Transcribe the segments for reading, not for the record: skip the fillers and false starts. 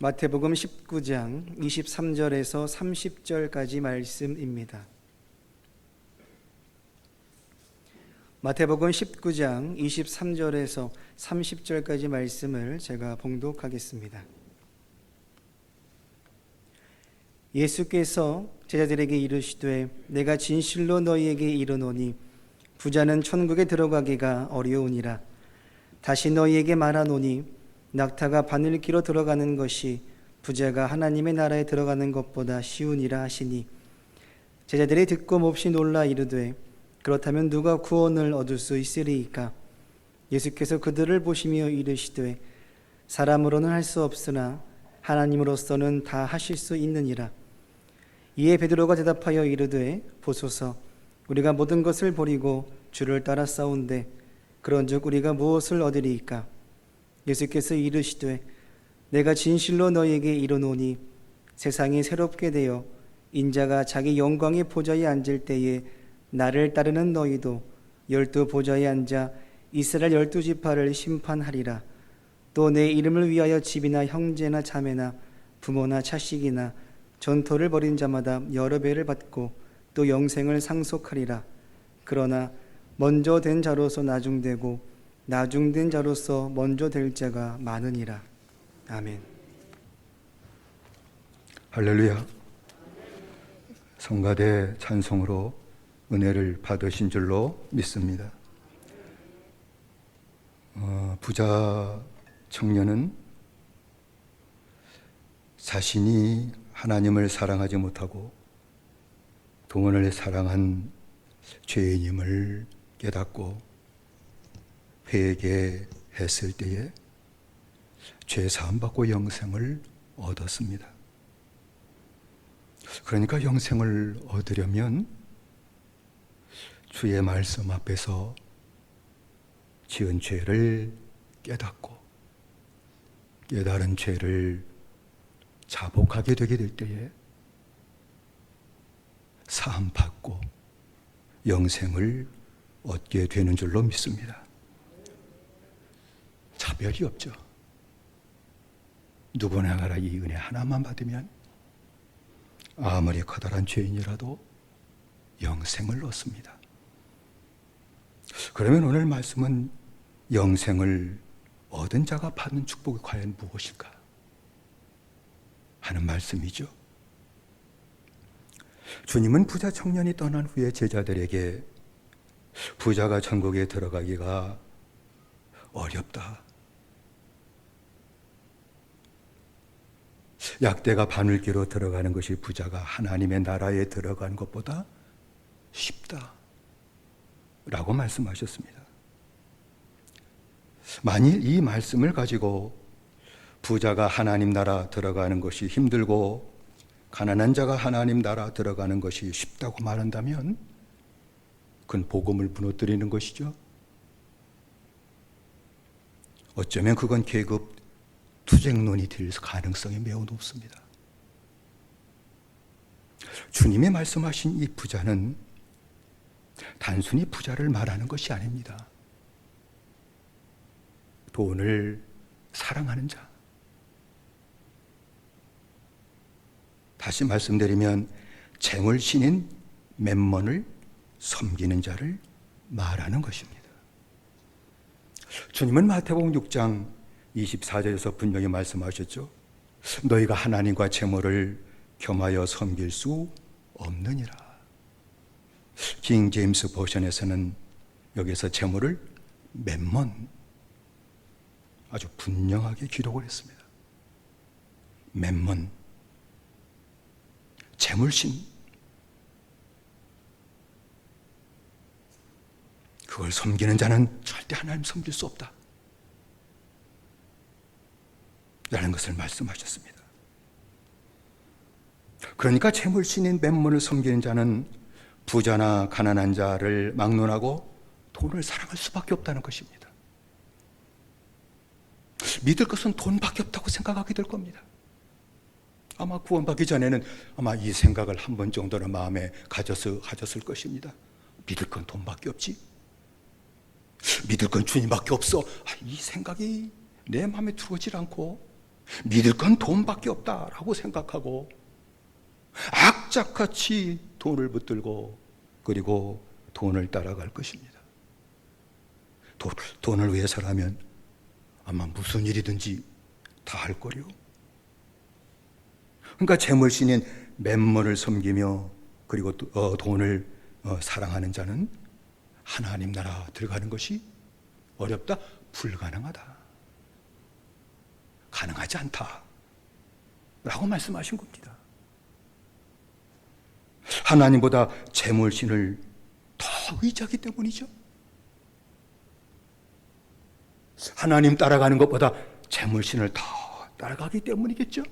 마태복음 19장 23절에서 30절까지 말씀입니다. 마태복음 19장 23절에서 30절까지 말씀을 제가 봉독하겠습니다. 예수께서 제자들에게 이르시되 내가 진실로 너희에게 이르노니 부자는 천국에 들어가기가 어려우니라. 다시 너희에게 말하노니 낙타가 바늘기로 들어가는 것이 부자가 하나님의 나라에 들어가는 것보다 쉬우니라 하시니 제자들이 듣고 몹시 놀라 이르되 그렇다면 누가 구원을 얻을 수 있으리이까? 예수께서 그들을 보시며 이르시되 사람으로는 할 수 없으나 하나님으로서는 다 하실 수 있느니라. 이에 베드로가 대답하여 이르되 보소서 우리가 모든 것을 버리고 주를 따라 싸운데 그런즉 우리가 무엇을 얻으리이까? 예수께서 이르시되 내가 진실로 너희에게 이르노니 세상이 새롭게 되어 인자가 자기 영광의 보좌에 앉을 때에 나를 따르는 너희도 12 보좌에 앉아 이스라엘 12지파를 심판하리라. 또 내 이름을 위하여 집이나 형제나 자매나 부모나 자식이나 전토를 벌인 자마다 여러 배를 받고 또 영생을 상속하리라. 그러나 먼저 된 자로서 나중되고 나중된 자로서 먼저 될 자가 많으니라. 아멘. 할렐루야. 성가대 찬송으로 은혜를 받으신 줄로 믿습니다. 부자 청년은 자신이 하나님을 사랑하지 못하고 돈을 사랑한 죄인임을 깨닫고 회개했을 때에 죄 사함받고 영생을 얻었습니다. 그러니까 영생을 얻으려면 주의 말씀 앞에서 지은 죄를 깨닫고 깨달은 죄를 자복하게 되게 될 때에 사함받고 영생을 얻게 되는 줄로 믿습니다. 차별이 없죠. 누구나 가라 이 은혜 하나만 받으면 아무리 커다란 죄인이라도 영생을 얻습니다. 그러면 오늘 말씀은 영생을 얻은 자가 받는 축복이 과연 무엇일까 하는 말씀이죠. 주님은 부자 청년이 떠난 후에 제자들에게 부자가 천국에 들어가기가 어렵다. 약대가 바늘기로 들어가는 것이 부자가 하나님의 나라에 들어가는 것보다 쉽다 라고 말씀하셨습니다. 만일 이 말씀을 가지고 부자가 하나님 나라 들어가는 것이 힘들고 가난한 자가 하나님 나라 들어가는 것이 쉽다고 말한다면 그건 복음을 무너뜨리는 것이죠. 어쩌면 그건 계급 투쟁론이 될 가능성이 매우 높습니다. 주님이 말씀하신 이 부자는 단순히 부자를 말하는 것이 아닙니다. 돈을 사랑하는 자. 다시 말씀드리면 재물신인 맴몬을 섬기는 자를 말하는 것입니다. 주님은 마태복음 6장 24절에서 분명히 말씀하셨죠. 너희가 하나님과 재물을 겸하여 섬길 수 없느니라. 킹 제임스 버전에서는 여기서 재물을 맴몬 아주 분명하게 기록을 했습니다. 맴몬 재물신 그걸 섬기는 자는 절대 하나님 섬길 수 없다 라는 것을 말씀하셨습니다. 그러니까 재물신인 맴몬을 섬기는 자는 부자나 가난한 자를 막론하고 돈을 사랑할 수밖에 없다는 것입니다. 믿을 것은 돈밖에 없다고 생각하게 될 겁니다. 아마 구원받기 전에는 아마 이 생각을 한 번 정도는 마음에 가졌을 것입니다. 믿을 건 돈밖에 없지. 믿을 건 주님밖에 없어. 이 생각이 내 마음에 들어오질 않고 믿을 건 돈밖에 없다라고 생각하고 악착같이 돈을 붙들고 그리고 돈을 따라갈 것입니다. 돈을 위해서라면 아마 무슨 일이든지 다 할 거요. 그러니까 재물신인 맴몬을 섬기며 그리고 돈을 사랑하는 자는 하나님 나라 들어가는 것이 어렵다, 불가능하다, 가능하지 않다 라고 말씀하신 겁니다. 하나님보다 재물신을 더 의지하기 때문이죠. 하나님 따라가는 것보다 재물신을 더 따라가기 때문이겠죠.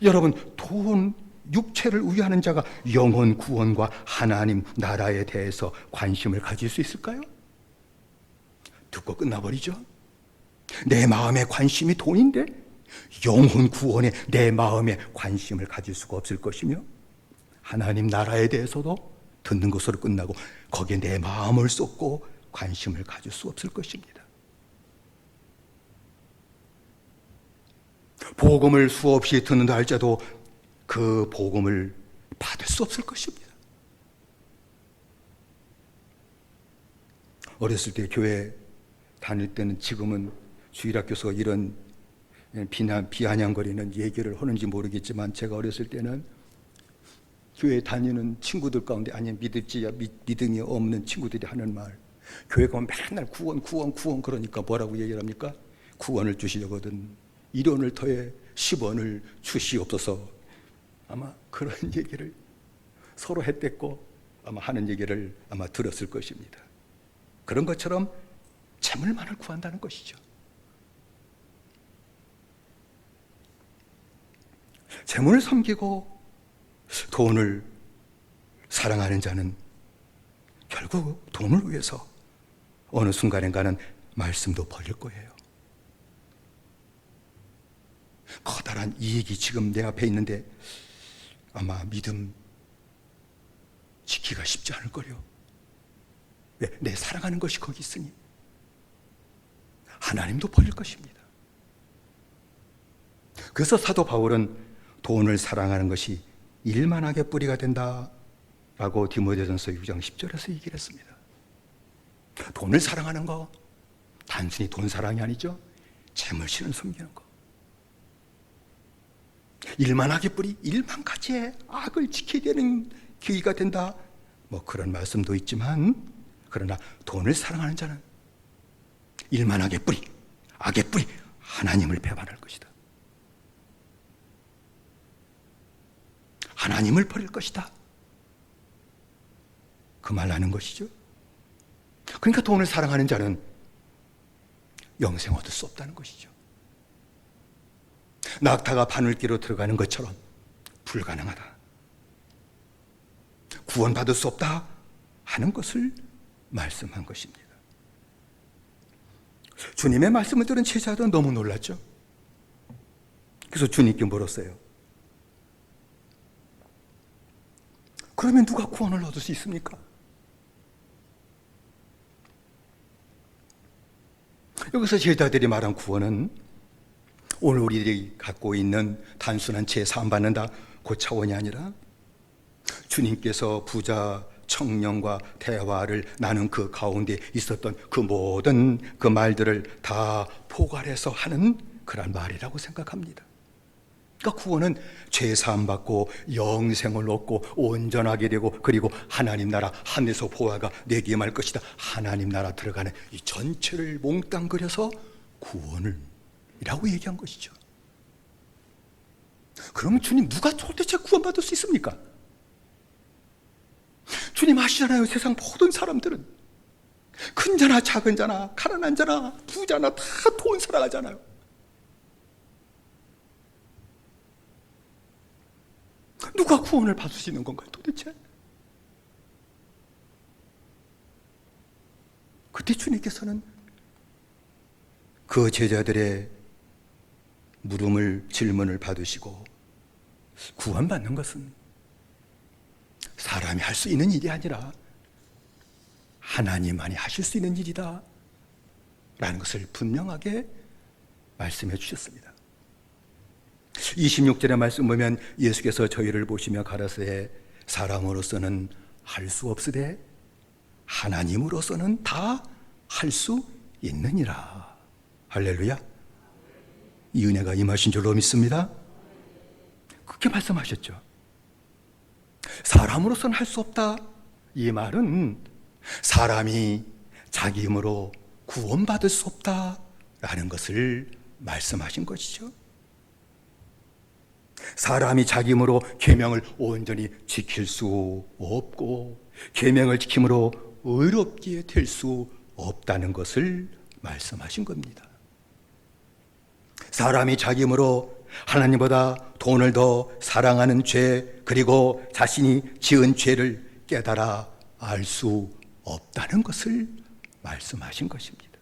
여러분, 돈, 육체를 위하는 자가 영혼 구원과 하나님 나라에 대해서 관심을 가질 수 있을까요? 듣고 끝나버리죠. 내 마음의 관심이 돈인데 영혼 구원에 내 마음에 관심을 가질 수가 없을 것이며 하나님 나라에 대해서도 듣는 것으로 끝나고 거기에 내 마음을 쏟고 관심을 가질 수 없을 것입니다. 복음을 수없이 듣는다 할지라도 그 복음을 받을 수 없을 것입니다. 어렸을 때 교회 다닐 때는, 지금은 주일학교에서 이런 비아냥거리는 얘기를 하는지 모르겠지만, 제가 어렸을 때는 교회 다니는 친구들 가운데, 아니 믿음이 없는 친구들이 하는 말, 교회 가면 맨날 구원 그러니까 뭐라고 얘기를 합니까? 구원을 주시려거든 1원을 더해 10원을 주시옵소서. 아마 그런 얘기를 서로 했댔고 아마 하는 얘기를 아마 들었을 것입니다. 그런 것처럼 재물만을 구한다는 것이죠. 재물을 섬기고 돈을 사랑하는 자는 결국 돈을 위해서 어느 순간인가는 말씀도 버릴 거예요. 커다란 이익이 지금 내 앞에 있는데 아마 믿음 지키기가 쉽지 않을 거요. 왜? 내 사랑하는 것이 거기 있으니 하나님도 버릴 것입니다. 그래서 사도 바울은 돈을 사랑하는 것이 일만하게 뿌리가 된다라고 디모데전서 6장 10절에서 얘기를 했습니다. 돈을 사랑하는 거 단순히 돈 사랑이 아니죠. 재물신을 섬기는 거. 일만하게 뿌리 일만 가지에 악을 지켜야 되는 기회가 된다, 뭐 그런 말씀도 있지만, 그러나 돈을 사랑하는 자는 일만하게 뿌리, 악의 뿌리, 하나님을 배반할 것이다. 하나님을 버릴 것이다. 그 말 하는 것이죠. 그러니까 돈을 사랑하는 자는 영생 얻을 수 없다는 것이죠. 낙타가 바늘귀로 들어가는 것처럼 불가능하다, 구원받을 수 없다 하는 것을 말씀한 것입니다. 주님의 말씀을 들은 제자들은 너무 놀랐죠. 그래서 주님께 물었어요. 그러면 누가 구원을 얻을 수 있습니까? 여기서 제자들이 말한 구원은 오늘 우리들이 갖고 있는 단순한 죄 사함 받는다 그 차원이 아니라, 주님께서 부자 청년과 대화를 나눈 그 가운데 있었던 그 모든 그 말들을 다 포괄해서 하는 그런 말이라고 생각합니다. 그러니까 구원은 죄 사함 받고 영생을 얻고 온전하게 되고, 그리고 하나님 나라 하늘에서 보아가 내게 임할 것이다, 하나님 나라 들어가는 이 전체를 몽땅 그려서 구원을 이라고 얘기한 것이죠. 그러면 주님, 누가 도대체 구원받을 수 있습니까? 주님 아시잖아요. 세상 모든 사람들은 큰 자나 작은 자나 가난한 자나 부자나 다 돈 사랑하잖아요. 누가 구원을 받을 수 있는 건가요, 도대체? 그때 주님께서는 그 제자들의 질문을 받으시고, 구원받는 것은 사람이 할 수 있는 일이 아니라 하나님만이 하실 수 있는 일이다 라는 것을 분명하게 말씀해 주셨습니다. 26절의 말씀 보면 예수께서 저희를 보시며 가라사대 사람으로서는 할 수 없으되 하나님으로서는 다 할 수 있느니라. 할렐루야. 이 은혜가 임하신 줄로 믿습니다. 그렇게 말씀하셨죠. 사람으로서는 할 수 없다. 이 말은 사람이 자기 힘으로 구원받을 수 없다라는 것을 말씀하신 것이죠. 사람이 자기 힘으로 계명을 온전히 지킬 수 없고 계명을 지킴으로 의롭게 될 수 없다는 것을 말씀하신 겁니다. 사람이 자기 힘으로 하나님보다 돈을 더 사랑하는 죄, 그리고 자신이 지은 죄를 깨달아 알 수 없다는 것을 말씀하신 것입니다.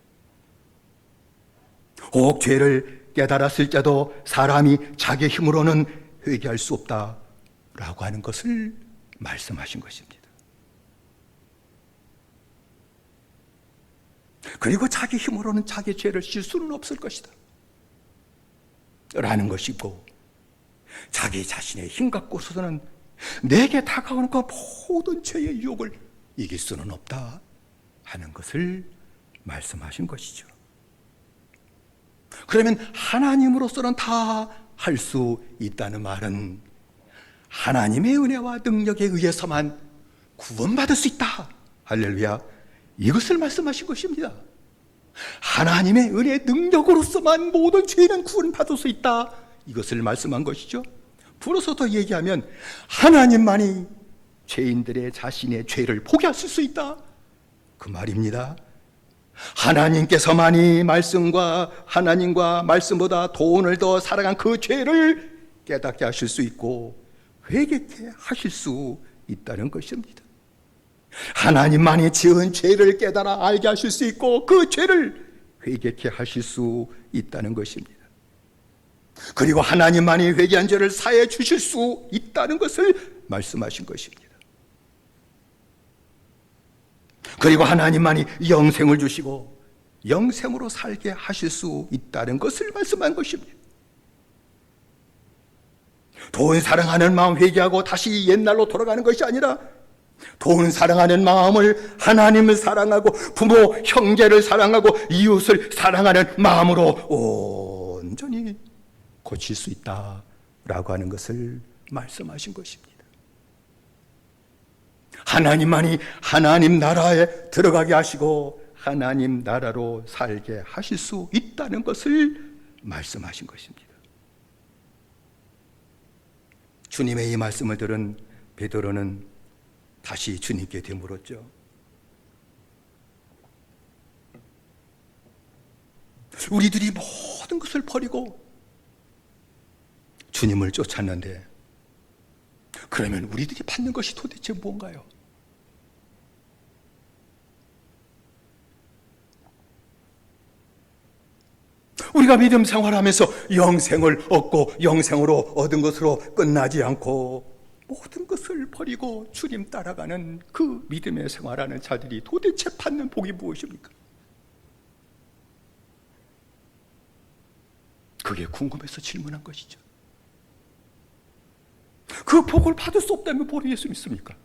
혹 죄를 깨달았을지라도 사람이 자기 힘으로는 회개할 수 없다라고 하는 것을 말씀하신 것입니다. 그리고 자기 힘으로는 자기 죄를 씻을 수는 없을 것이다 라는 것이고, 자기 자신의 힘 갖고서는 내게 다가오는 그 모든 죄의 유혹을 이길 수는 없다 하는 것을 말씀하신 것이죠. 그러면 하나님으로서는 다 할 수 있다는 말은 하나님의 은혜와 능력에 의해서만 구원받을 수 있다. 할렐루야. 이것을 말씀하신 것입니다. 하나님의 은혜 능력으로서만 모든 죄는 구원받을 수 있다. 이것을 말씀한 것이죠. 불어서 더 얘기하면 하나님만이 죄인들의 자신의 죄를 포기하실 수 있다. 그 말입니다. 하나님께서만이 말씀과 하나님과 말씀보다 돈을 더 사랑한 그 죄를 깨닫게 하실 수 있고 회개케 하실 수 있다는 것입니다. 하나님만이 지은 죄를 깨달아 알게 하실 수 있고 그 죄를 회개케 하실 수 있다는 것입니다. 그리고 하나님만이 회개한 죄를 사해 주실 수 있다는 것을 말씀하신 것입니다. 그리고 하나님만이 영생을 주시고 영생으로 살게 하실 수 있다는 것을 말씀한 것입니다. 돈 사랑하는 마음 회개하고 다시 옛날로 돌아가는 것이 아니라 돈 사랑하는 마음을 하나님을 사랑하고 부모, 형제를 사랑하고 이웃을 사랑하는 마음으로 온전히 고칠 수 있다라고 하는 것을 말씀하신 것입니다. 하나님만이 하나님 나라에 들어가게 하시고 하나님 나라로 살게 하실 수 있다는 것을 말씀하신 것입니다. 주님의 이 말씀을 들은 베드로는 다시 주님께 되물었죠. 우리들이 모든 것을 버리고 주님을 쫓았는데 그러면 우리들이 받는 것이 도대체 뭔가요? 우리가 믿음 생활하면서 영생을 얻고 영생으로 얻은 것으로 끝나지 않고 모든 것을 버리고 주님 따라가는 그 믿음의 생활하는 자들이 도대체 받는 복이 무엇입니까? 그게 궁금해서 질문한 것이죠. 그 복을 받을 수 없다면 뭐로 예수 믿습니까?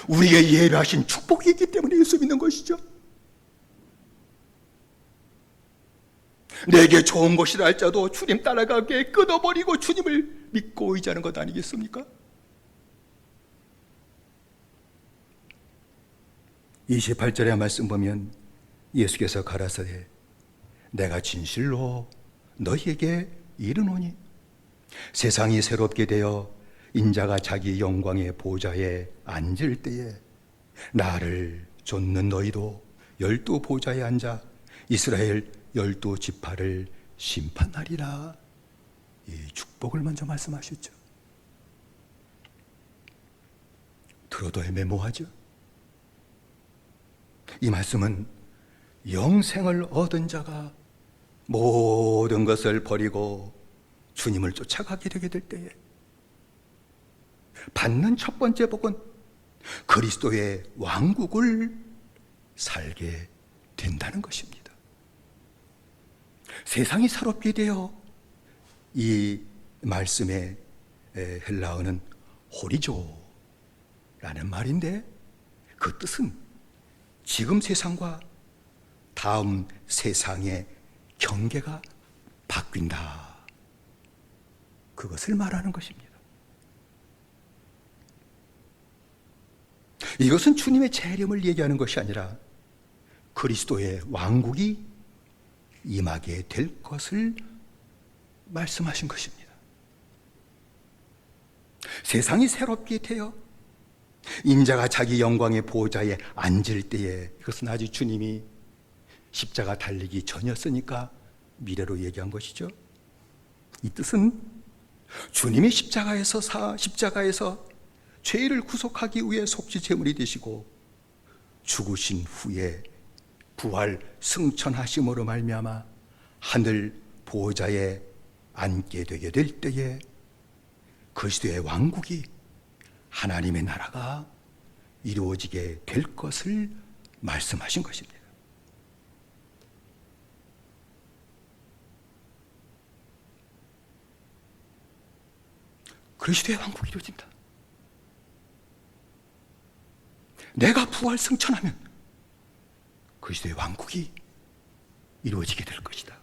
우리에게 예배하신 축복이 있기 때문에 예수 믿는 것이죠. 내게 좋은 것이라 할지라도 주님 따라가게 끊어버리고 주님을 믿고 의지하는 것 아니겠습니까? 28절의 말씀 보면 예수께서 가라사대 내가 진실로 너희에게 이르노니 세상이 새롭게 되어 인자가 자기 영광의 보좌에 앉을 때에 나를 좇는 너희도 12 보좌에 앉아 이스라엘 12지파를 심판하리라. 이 축복을 먼저 말씀하셨죠. 들어도 애매모호하죠. 이 말씀은 영생을 얻은 자가 모든 것을 버리고 주님을 쫓아가게 되게 될 때에 받는 첫 번째 복은 그리스도의 왕국을 살게 된다는 것입니다. 세상이 새롭게 되어 이 말씀의 헬라어는 호리조라는 말인데 그 뜻은 지금 세상과 다음 세상의 경계가 바뀐다. 그것을 말하는 것입니다. 이것은 주님의 재림을 얘기하는 것이 아니라 그리스도의 왕국이 임하게 될 것을 말씀하신 것입니다. 세상이 새롭게 되어 인자가 자기 영광의 보좌에 앉을 때에, 이것은 아직 주님이 십자가 달리기 전이었으니까 미래로 얘기한 것이죠. 이 뜻은 주님이 십자가에서 죄를 구속하기 위해 속죄 제물이 되시고 죽으신 후에 부활 승천하심으로 말미암아 하늘 보좌에 앉게 되게 될 때에 그리스도의 왕국이, 하나님의 나라가 이루어지게 될 것을 말씀하신 것입니다. 그리스도의 왕국이 이루어진다. 내가 부활 승천하면 그리스도의 왕국이 이루어지게 될 것이다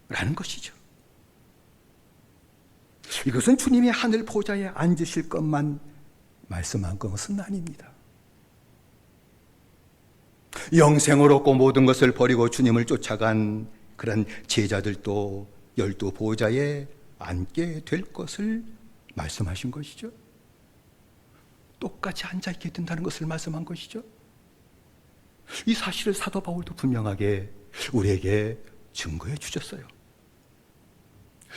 라는 것이죠. 이것은 주님이 하늘 보좌에 앉으실 것만 말씀한 것은 아닙니다. 영생을 얻고 모든 것을 버리고 주님을 쫓아간 그런 제자들도 12 보좌에 앉게 될 것을 말씀하신 것이죠. 똑같이 앉아있게 된다는 것을 말씀한 것이죠. 이 사실을 사도 바울도 분명하게 우리에게 증거해 주셨어요.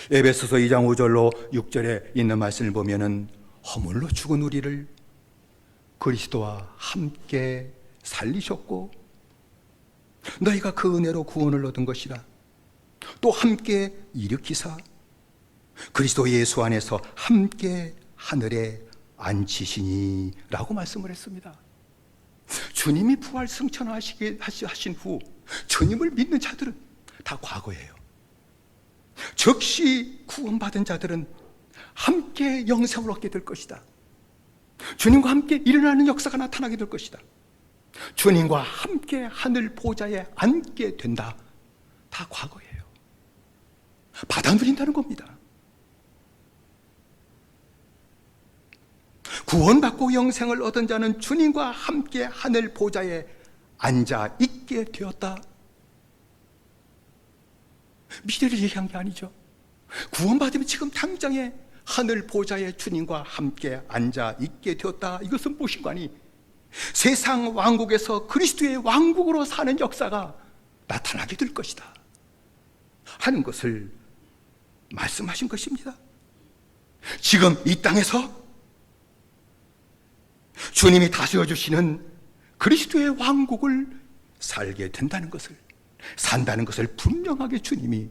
에베소서 2장 5절로 6절에 있는 말씀을 보면은 허물로 죽은 우리를 그리스도와 함께 살리셨고 너희가 그 은혜로 구원을 얻은 것이라 또 함께 일으키사 그리스도 예수 안에서 함께 하늘에 앉히시니 라고 말씀을 했습니다. 주님이 부활 승천하신 후 주님을 믿는 자들은 다 과거예요. 즉시 구원받은 자들은 함께 영생을 얻게 될 것이다. 주님과 함께 일어나는 역사가 나타나게 될 것이다. 주님과 함께 하늘 보좌에 앉게 된다. 다 과거예요. 받아들인다는 겁니다. 구원받고 영생을 얻은 자는 주님과 함께 하늘 보좌에 앉아 있게 되었다. 미래를 얘기한 게 아니죠. 구원받으면 지금 당장에 하늘 보좌에 주님과 함께 앉아 있게 되었다. 이것은 무엇인가니 세상 왕국에서 그리스도의 왕국으로 사는 역사가 나타나게 될 것이다 하는 것을 말씀하신 것입니다. 지금 이 땅에서 주님이 다스려 주시는 그리스도의 왕국을 살게 된다는 것을, 산다는 것을 분명하게 주님이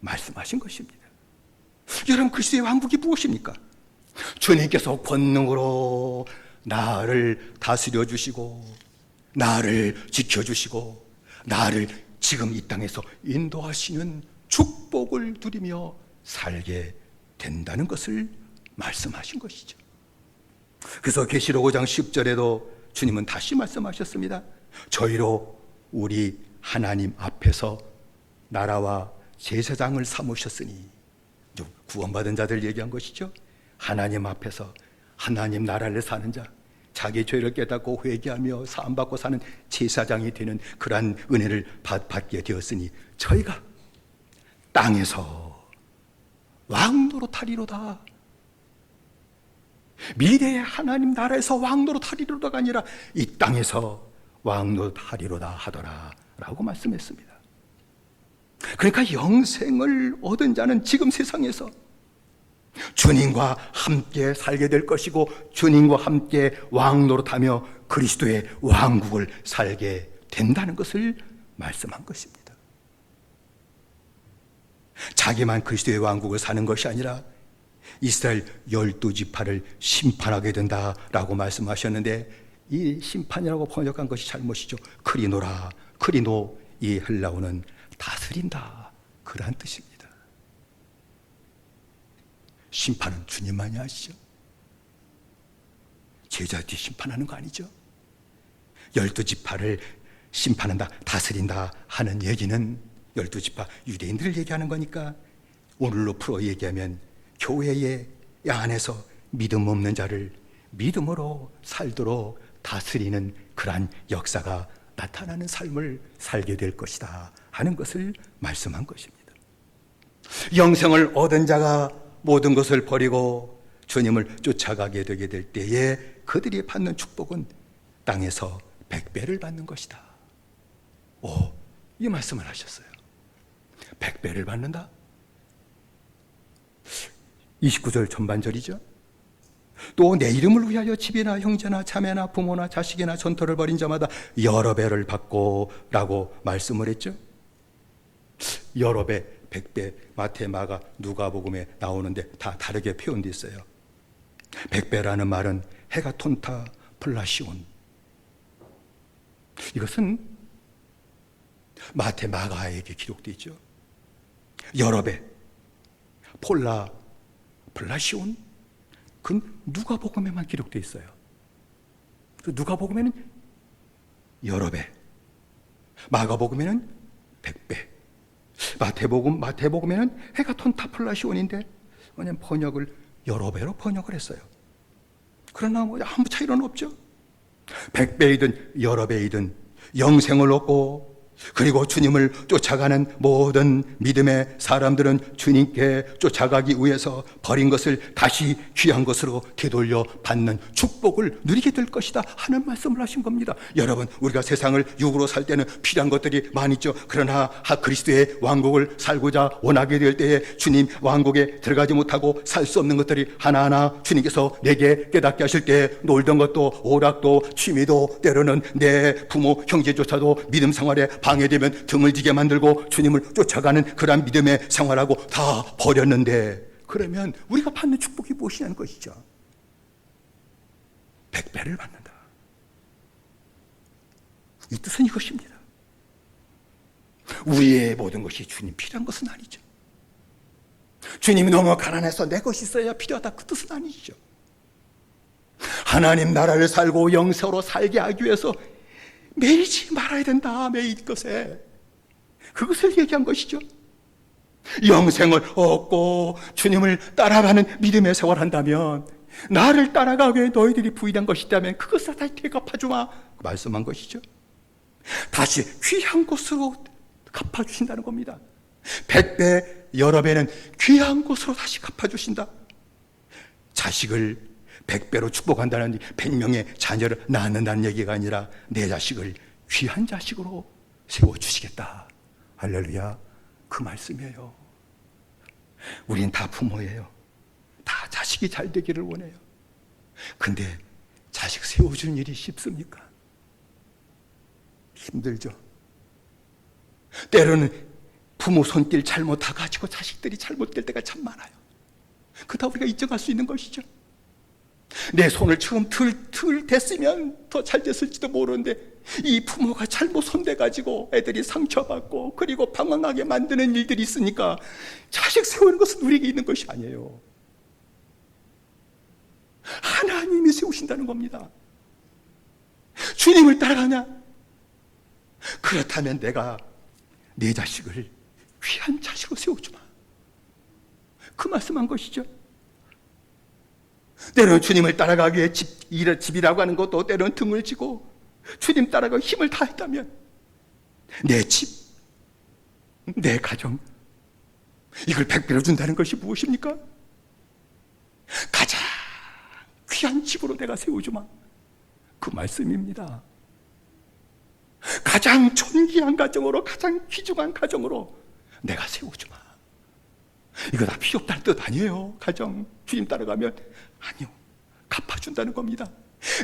말씀하신 것입니다. 여러분, 그리스도의 왕국이 무엇입니까? 주님께서 권능으로 나를 다스려 주시고 나를 지켜주시고 나를 지금 이 땅에서 인도하시는 축복을 누리며 살게 된다는 것을 말씀하신 것이죠. 그래서 계시록 5장 10절에도 주님은 다시 말씀하셨습니다. 저희로 우리 하나님 앞에서 나라와 제사장을 삼으셨으니, 구원받은 자들 얘기한 것이죠. 하나님 앞에서 하나님 나라를 사는 자, 자기 죄를 깨닫고 회개하며 사함받고 사는 제사장이 되는 그러한 은혜를 받게 되었으니 저희가 땅에서 왕노릇하리로다. 미래의 하나님 나라에서 왕노릇하리로다가 아니라 이 땅에서 왕노릇하리로다 하더라 라고 말씀했습니다. 그러니까 영생을 얻은 자는 지금 세상에서 주님과 함께 살게 될 것이고 주님과 함께 왕노릇하며 그리스도의 왕국을 살게 된다는 것을 말씀한 것입니다. 자기만 그리스도의 왕국을 사는 것이 아니라 이스라엘 12지파를 심판하게 된다라고 말씀하셨는데 이 심판이라고 번역한 것이 잘못이죠. 크리노라. 크리노, 이 헬라어는 다스린다, 그러한 뜻입니다. 심판은 주님만이 하시죠. 제자들이 심판하는 거 아니죠. 12지파를 심판한다, 다스린다 하는 얘기는 12지파 유대인들을 얘기하는 거니까 오늘로 풀어 얘기하면 교회의 안에서 믿음 없는 자를 믿음으로 살도록 다스리는 그러한 역사가 나타나는 삶을 살게 될 것이다 하는 것을 말씀한 것입니다. 영생을 얻은 자가 모든 것을 버리고 주님을 쫓아가게 되게 될 때에 그들이 받는 축복은 땅에서 100배를 받는 것이다. 이 말씀을 하셨어요. 100배를 받는다? 29절 전반절이죠. 또 내 이름을 위하여 집이나 형제나 자매나 부모나 자식이나 전토를 벌인 자마다 여러 배를 받고 라고 말씀을 했죠. 여러 배, 100배, 마태, 마가, 누가복음에 나오는데 다 다르게 표현되어 있어요. 100배라는 말은 헤가톤타 플라시온, 이것은 마태, 마가에게 기록되어 있죠. 여러 배, 플라시온, 그건 누가복음에만 기록되어 있어요. 누가복음에는 여러 배, 마가복음에는 100배, 마태복음에는 헤가톤타 플라시온인데 그냥 번역을 여러 배로 번역을 했어요. 그러나 아무 차이는 없죠. 100배이든 여러 배이든 영생을 얻고 그리고 주님을 쫓아가는 모든 믿음의 사람들은 주님께 쫓아가기 위해서 버린 것을 다시 귀한 것으로 되돌려 받는 축복을 누리게 될 것이다 하는 말씀을 하신 겁니다. 여러분, 우리가 세상을 육으로 살 때는 필요한 것들이 많이 있죠. 그러나 그리스도의 왕국을 살고자 원하게 될 때에 주님 왕국에 들어가지 못하고 살 수 없는 것들이 하나하나 주님께서 내게 깨닫게 하실 때 놀던 것도 오락도 취미도 때로는 내 부모 형제조차도 믿음 생활에 방해되면 등을 지게 만들고 주님을 쫓아가는 그런 믿음의 생활하고 다 버렸는데, 그러면 우리가 받는 축복이 무엇이냐는 것이죠. 100배를 받는다. 이 뜻은 이것입니다. 우리의 모든 것이 주님 필요한 것은 아니죠. 주님이 너무 가난해서 내 것이 있어야 필요하다, 그 뜻은 아니죠. 하나님 나라를 살고 영생으로 살게 하기 위해서 매이지 말아야 된다. 매일 것에 그것을 얘기한 것이죠. 영생을 얻고 주님을 따라가는 믿음의 생활한다면, 나를 따라가기 위해 너희들이 부인한 것이라면 그것을 다시 되갚아주마 말씀한 것이죠. 다시 귀한 곳으로 갚아주신다는 겁니다. 100배 여러 배는 귀한 곳으로 다시 갚아주신다. 자식을 100배로 축복한다는 100명의 자녀를 낳는다는 얘기가 아니라 내 자식을 귀한 자식으로 세워주시겠다. 할렐루야, 그 말씀이에요. 우린 다 부모예요. 다 자식이 잘 되기를 원해요. 근데 자식 세워주는 일이 쉽습니까? 힘들죠. 때로는 부모 손길 잘못해가지고 자식들이 잘못될 때가 참 많아요. 그다 우리가 인정할 수 있는 것이죠. 내 손을 처음 덜 댔으면 더 잘 됐을지도 모르는데 이 부모가 잘못 손대가지고 애들이 상처받고 그리고 방황하게 만드는 일들이 있으니까 자식 세우는 것은 우리에게 있는 것이 아니에요. 하나님이 세우신다는 겁니다. 주님을 따라가냐? 그렇다면 내가 내 자식을 귀한 자식으로 세워주마, 그 말씀한 것이죠. 때로는 주님을 따라가기 위해 집이라고 하는 것도 때로는 등을 지고 주님 따라가기 힘을 다했다면 내 집, 내 가정, 이걸 100배로 준다는 것이 무엇입니까? 가장 귀한 집으로 내가 세워주마, 그 말씀입니다. 가장 존귀한 가정으로, 가장 귀중한 가정으로 내가 세워주마. 이거 다 필요 없다는 뜻 아니에요. 가정 주님 따라가면 아니요, 갚아준다는 겁니다.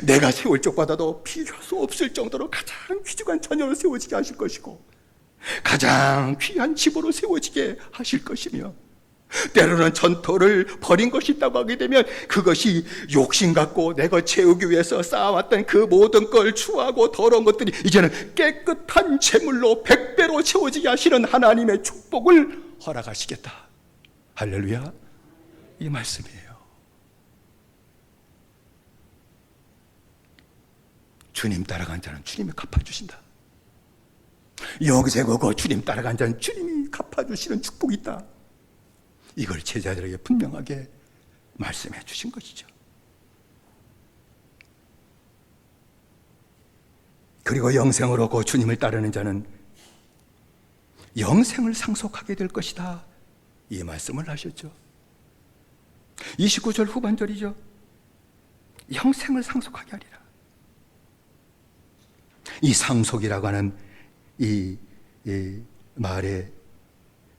내가 세울 쪽보다도 비교할 수 없을 정도로 가장 귀중한 자녀로 세워지게 하실 것이고 가장 귀한 집으로 세워지게 하실 것이며 때로는 전토를 벌인 것이 있다고 하게 되면 그것이 욕심 갖고 내가 채우기 위해서 쌓아왔던 그 모든 걸 추하고 더러운 것들이 이제는 깨끗한 재물로 100배로 채워지게 하시는 하나님의 축복을 허락하시겠다. 할렐루야. 이 말씀이에요. 주님 따라간 자는 주님이 갚아주신다. 영생하고 주님 따라간 자는 주님이 갚아주시는 축복이 있다. 이걸 제자들에게 분명하게 말씀해 주신 것이죠. 그리고 영생을 얻고 주님을 따르는 자는 영생을 상속하게 될 것이다. 이 말씀을 하셨죠. 29절 후반절이죠. 영생을 상속하게 하리라. 이 상속이라고 하는 이 말의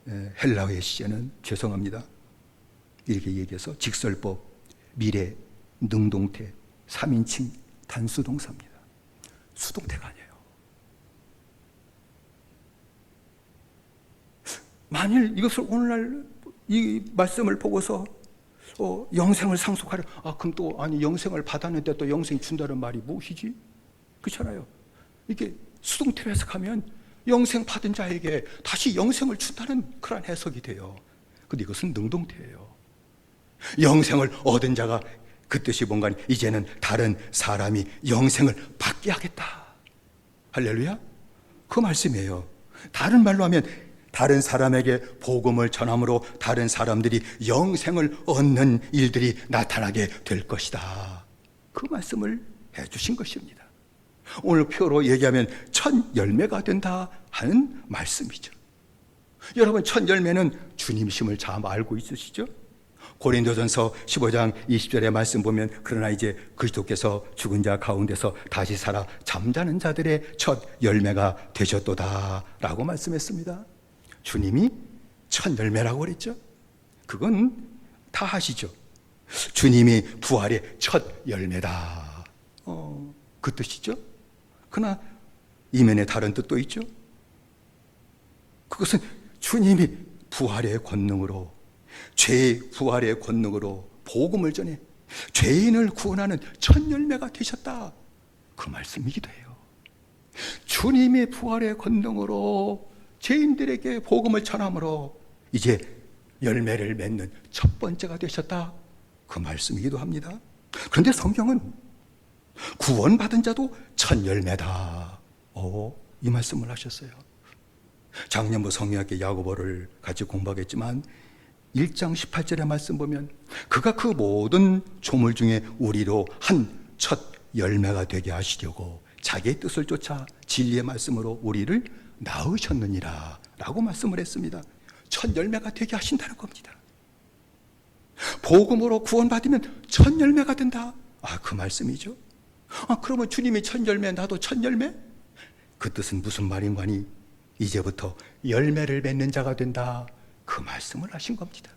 헬라어의 시제는 죄송합니다. 이렇게 얘기해서 직설법, 미래, 능동태, 3인칭 단수동사입니다. 수동태가 아니에요. 만일 이것을 오늘날 이 말씀을 보고서 영생을 상속하려, 그럼 또 아니 영생을 받았는데 또 영생 준다는 말이 무엇이지? 그렇잖아요. 이게 수동태로 해석하면 영생 받은 자에게 다시 영생을 준다는 그런 해석이 돼요. 근데 이것은 능동태예요. 영생을 얻은 자가 그 뜻이 뭔가 이제는 다른 사람이 영생을 받게 하겠다. 할렐루야. 그 말씀이에요. 다른 말로 하면 다른 사람에게 복음을 전함으로 다른 사람들이 영생을 얻는 일들이 나타나게 될 것이다. 그 말씀을 해주신 것입니다. 오늘 표로 얘기하면 첫 열매가 된다 하는 말씀이죠. 여러분, 첫 열매는 주님심을 잘 알고 있으시죠? 고린도전서 15장 20절의 말씀 보면 그러나 이제 그리스도께서 죽은 자 가운데서 다시 살아 잠자는 자들의 첫 열매가 되셨도다 라고 말씀했습니다. 주님이 첫 열매라고 그랬죠. 그건 다 아시죠. 주님이 부활의 첫 열매다. 그 뜻이죠. 그러나 이면에 다른 뜻도 있죠. 그것은 주님이 부활의 권능으로, 죄의 부활의 권능으로 복음을 전해 죄인을 구원하는 첫 열매가 되셨다. 그 말씀이기도 해요. 주님의 부활의 권능으로 죄인들에게 복음을 전함으로 이제 열매를 맺는 첫 번째가 되셨다. 그 말씀이기도 합니다. 그런데 성경은 구원받은 자도 첫 열매다. 이 말씀을 하셨어요. 작년부 성경학교 야고보를 같이 공부하겠지만 1장 18절의 말씀 보면 그가 그 모든 조물 중에 우리로 한 첫 열매가 되게 하시려고 자기의 뜻을 쫓아 진리의 말씀으로 우리를 낳으셨느니라 라고 말씀을 했습니다. 첫 열매가 되게 하신다는 겁니다. 복음으로 구원받으면 첫 열매가 된다. 그 말씀이죠. 그러면 주님이 첫 열매, 나도 첫 열매? 그 뜻은 무슨 말인가니? 이제부터 열매를 맺는 자가 된다. 그 말씀을 하신 겁니다.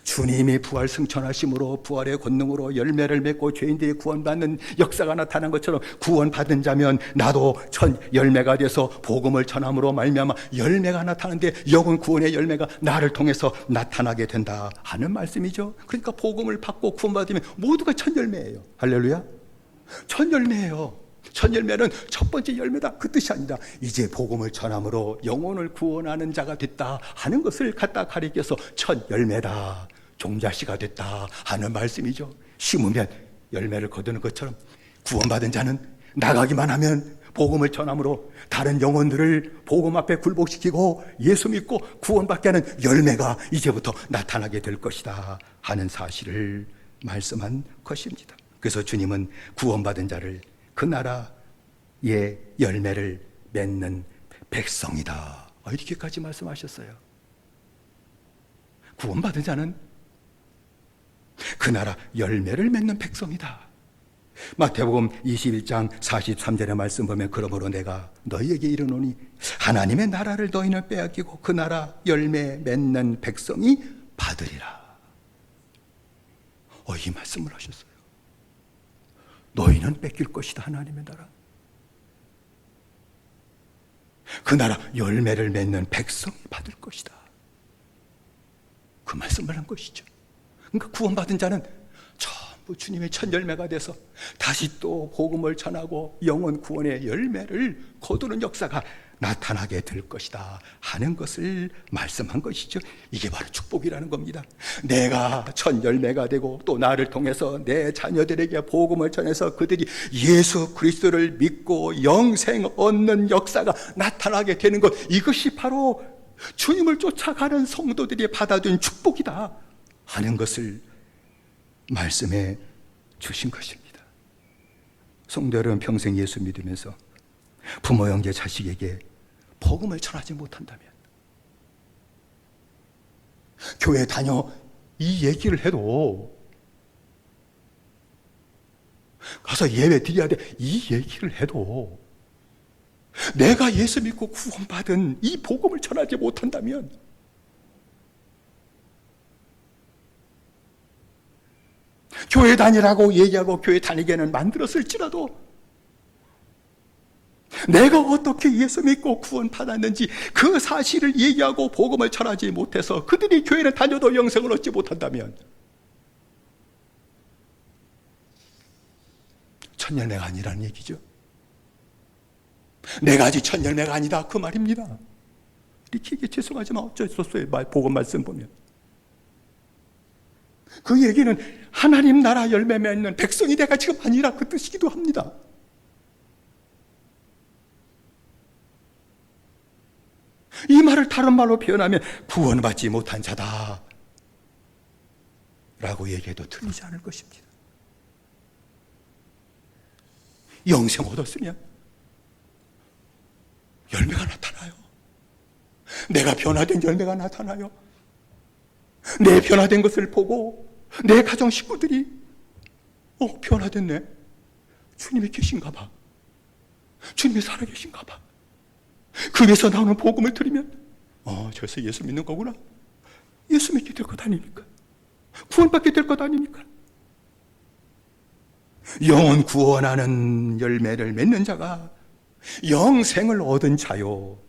주님이 부활 승천하심으로 부활의 권능으로 열매를 맺고 죄인들이 구원받는 역사가 나타난 것처럼 구원받은 자면 나도 첫 열매가 돼서 복음을 전함으로 말미암아 열매가 나타나는데 영혼 구원의 열매가 나를 통해서 나타나게 된다 하는 말씀이죠. 그러니까 복음을 받고 구원받으면 모두가 첫 열매예요. 할렐루야. 첫 열매예요. 첫 열매는 첫 번째 열매다 그 뜻이 아니라 이제 복음을 전함으로 영혼을 구원하는 자가 됐다 하는 것을 갖다 가리켜서 첫 열매다, 종자씨가 됐다 하는 말씀이죠. 심으면 열매를 거두는 것처럼 구원받은 자는 나가기만 하면 복음을 전함으로 다른 영혼들을 복음 앞에 굴복시키고 예수 믿고 구원받게 하는 열매가 이제부터 나타나게 될 것이다 하는 사실을 말씀한 것입니다. 그래서 주님은 구원받은 자를 그 나라의 열매를 맺는 백성이다 이렇게까지 말씀하셨어요. 구원받은 자는 그 나라 열매를 맺는 백성이다. 마태복음 21장 43절의 말씀 보면 그러므로 내가 너희에게 이르노니 하나님의 나라를 너희는 빼앗기고 그 나라 열매 맺는 백성이 받으리라. 이 말씀을 하셨어요. 너희는 뺏길 것이다. 하나님의 나라. 그 나라 열매를 맺는 백성이 받을 것이다. 그 그 말씀을 한 것이죠. 그러니까 구원받은 자는 전부 주님의 첫 열매가 돼서 다시 또 복음을 전하고 영혼 구원의 열매를 거두는 역사가 나타나게 될 것이다 하는 것을 말씀한 것이죠. 이게 바로 축복이라는 겁니다. 내가 첫 열매가 되고 또 나를 통해서 내 자녀들에게 복음을 전해서 그들이 예수 그리스도를 믿고 영생 얻는 역사가 나타나게 되는 것, 이것이 바로 주님을 쫓아가는 성도들이 받아들인 축복이다 하는 것을 말씀해 주신 것입니다. 성도 여러분, 평생 예수 믿으면서 부모, 형제, 자식에게 복음을 전하지 못한다면, 교회 다녀 이 얘기를 해도, 가서 예배 드려야 돼 이 얘기를 해도 내가 예수 믿고 구원받은 이 복음을 전하지 못한다면 교회 다니라고 얘기하고 교회 다니게는 만들었을지라도 내가 어떻게 예수 믿고 구원 받았는지 그 사실을 얘기하고 복음을 전하지 못해서 그들이 교회를 다녀도 영생을 얻지 못한다면 첫 열매가 아니라는 얘기죠. 내가 아직 첫 열매가 아니다 그 말입니다. 이렇게 얘기 죄송하지만 어쩔 수 없어요. 복음 말씀 보면 그 얘기는 하나님 나라 열매 맺는 백성이 내가 지금 아니라 그 뜻이기도 합니다. 이 말을 다른 말로 표현하면 구원받지 못한 자다 라고 얘기해도 틀리지 않을 것입니다. 영생 얻었으면 열매가 나타나요. 내가 변화된 열매가 나타나요. 내 변화된 것을 보고 내 가정 식구들이 변화됐네, 주님이 계신가 봐, 주님이 살아계신가 봐. 그 위에서 나오는 복음을 들으면 저기서 예수 믿는 거구나, 예수 믿게 될 것 아닙니까? 구원받게 될 것 아닙니까? 영혼 구원하는 열매를 맺는 자가 영생을 얻은 자요,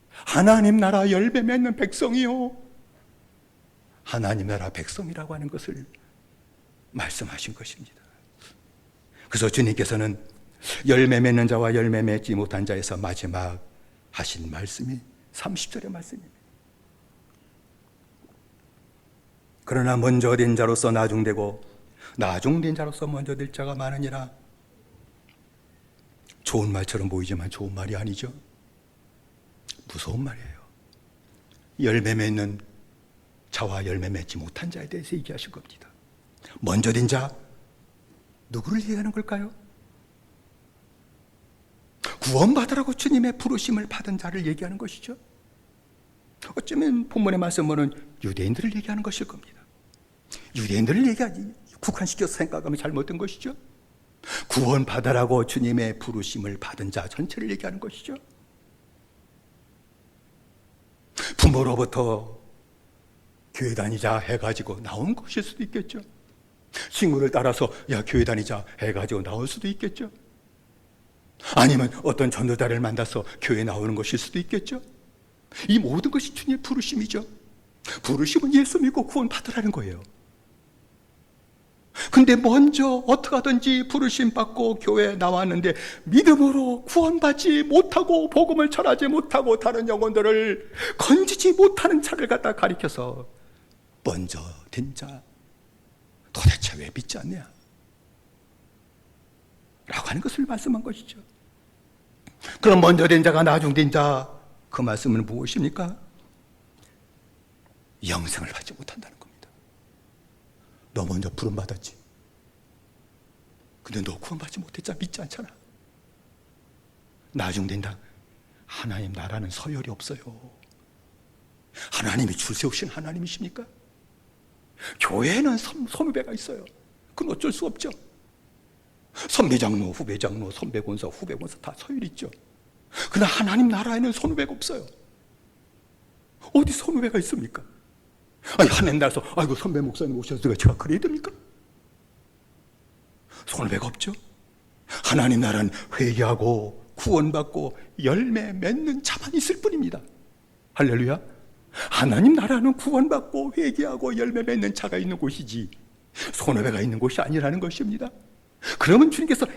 하나님 나라 열매 맺는 백성이요, 하나님 나라 백성이라고 하는 것을 말씀하신 것입니다. 그래서 주님께서는 열매 맺는 자와 열매 맺지 못한 자에서 마지막 하신 말씀이 30절의 말씀입니다. 그러나 먼저 된 자로서 나중되고 나중된 자로서 먼저 될 자가 많으니라. 좋은 말처럼 보이지만 좋은 말이 아니죠. 무서운 말이에요. 열매 맺는 자와 열매 맺지 못한 자에 대해서 얘기하신 겁니다. 먼저 된 자, 누구를 얘기하는 걸까요? 구원받으라고 주님의 부르심을 받은 자를 얘기하는 것이죠. 어쩌면 본문의 말씀은 유대인들을 얘기하는 것일 겁니다. 유대인들을 얘기하지 국한시켜서 생각하면 잘못된 것이죠. 구원받으라고 주님의 부르심을 받은 자 전체를 얘기하는 것이죠. 부모로부터 교회 다니자 해가지고 나온 것일 수도 있겠죠. 친구를 따라서 교회 다니자 해가지고 나올 수도 있겠죠. 아니면 어떤 전도자를 만나서 교회 나오는 것일 수도 있겠죠. 이 모든 것이 주님의 부르심이죠. 부르심은 예수 믿고 구원 받으라는 거예요. 근데 먼저 어떻게 하든지 부르심 받고 교회에 나왔는데 믿음으로 구원받지 못하고 복음을 전하지 못하고 다른 영혼들을 건지지 못하는 자를 갖다 가리켜서 먼저 된 자, 도대체 왜 믿지 않냐 라고 하는 것을 말씀한 것이죠. 그럼 먼저 된 자가 나중 된 자, 그 말씀은 무엇입니까? 영생을 받지 못한다는 겁니다. 너 먼저 부름 받았지. 근데 너 구원받지 못했잖아. 믿지 않잖아. 나중 된다. 하나님 나라는 서열이 없어요. 하나님이 줄 세우신 하나님이십니까? 교회에는 선후배가 있어요. 그건 어쩔 수 없죠. 선배장로, 후배장로, 선배권사, 후배권사 다 서열이 있죠. 그러나 하나님 나라에는 선후배가 없어요. 어디 선후배가 있습니까? 하나님 나라에서 아이고 선배 목사님 오셔서 제가 그래야 됩니까? 선후배가 없죠. 하나님 나라는 회개하고 구원받고 열매 맺는 자만 있을 뿐입니다. 할렐루야. 하나님 나라는 구원받고 회개하고 열매 맺는 자가 있는 곳이지 손해배가 있는 곳이 아니라는 것입니다. 그러면 주님께서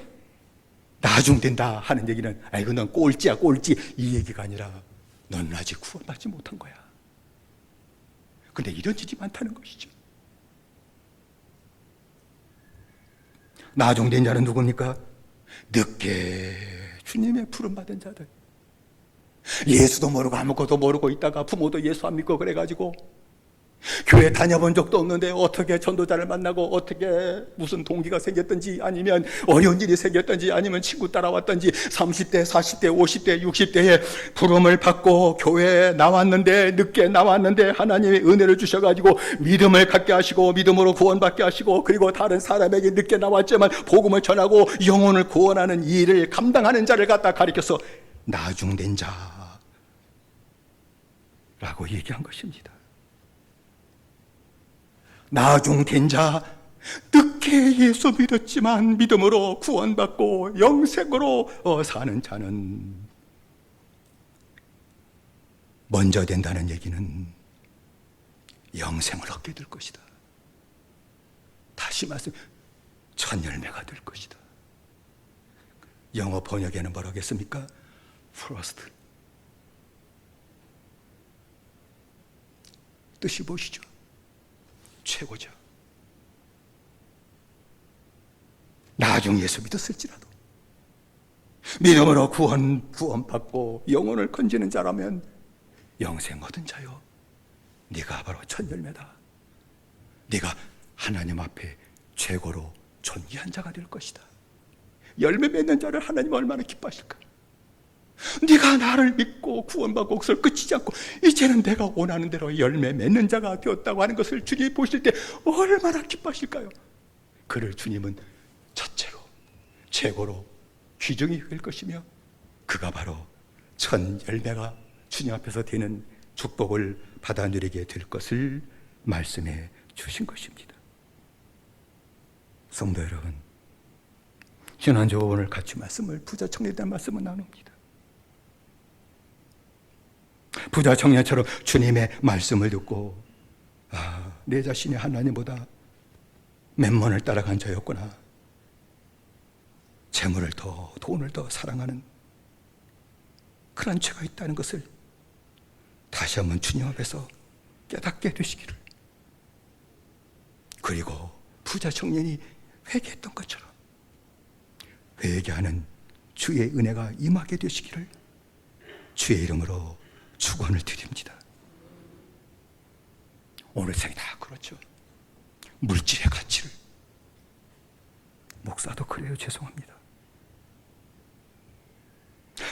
나중된다 하는 얘기는 아이고 넌 꼴찌야 꼴찌 이 얘기가 아니라 너는 아직 구원받지 못한 거야. 근데 이런 일이 많다는 것이죠. 나중된 자는 누굽니까? 늦게 주님의 부름받은 자들. 예수도 모르고 아무것도 모르고 있다가 부모도 예수 안 믿고 그래가지고 교회 다녀본 적도 없는데 어떻게 전도자를 만나고 어떻게 무슨 동기가 생겼든지 아니면 어려운 일이 생겼든지 아니면 친구 따라왔든지 30대, 40대, 50대, 60대에 부름을 받고 교회에 나왔는데 늦게 나왔는데 하나님의 은혜를 주셔가지고 믿음을 갖게 하시고 믿음으로 구원받게 하시고 그리고 다른 사람에게 늦게 나왔지만 복음을 전하고 영혼을 구원하는 일을 감당하는 자를 갖다 가리켜서 나중된 자라고 얘기한 것입니다. 나중된 자, 늦게 예수 믿었지만 믿음으로 구원받고 영생으로 사는 자는 먼저 된다는 얘기는 영생을 얻게 될 것이다. 다시 말씀, 첫 열매가 될 것이다. 영어 번역에는 뭐라고 했습니까? First. 뜻이 보시죠. 최고죠. 나중 예수 믿었을지라도 믿음으로 구원받고 영혼을 건지는 자라면 영생 얻은 자요. 네가 바로 첫 열매다. 네가 하나님 앞에 최고로 존귀한 자가 될 것이다. 열매 맺는 자를 하나님 얼마나 기뻐하실까? 네가 나를 믿고 구원받고 그것을 끝이지 않고 이제는 내가 원하는 대로 열매 맺는 자가 되었다고 하는 것을 주님이 보실 때 얼마나 기뻐하실까요? 그를 주님은 첫째로 최고로 귀중히 여길 것이며 그가 바로 첫 열매가 주님 앞에서 되는 축복을 받아 누리게 될 것을 말씀해 주신 것입니다. 성도 여러분, 지난주 오늘 같이 말씀을 부자 청년에 대한 말씀을 나눕니다. 부자 청년처럼 주님의 말씀을 듣고 내 자신이 하나님보다 맨먼을 따라간 자였구나. 재물을 더 돈을 더 사랑하는 그런 죄가 있다는 것을 다시 한번 주님 앞에서 깨닫게 되시기를, 그리고 부자 청년이 회개했던 것처럼 회개하는 주의 은혜가 임하게 되시기를 주의 이름으로 축원을 드립니다. 오늘 생이 다 그렇죠. 물질의 가치를, 목사도 그래요. 죄송합니다.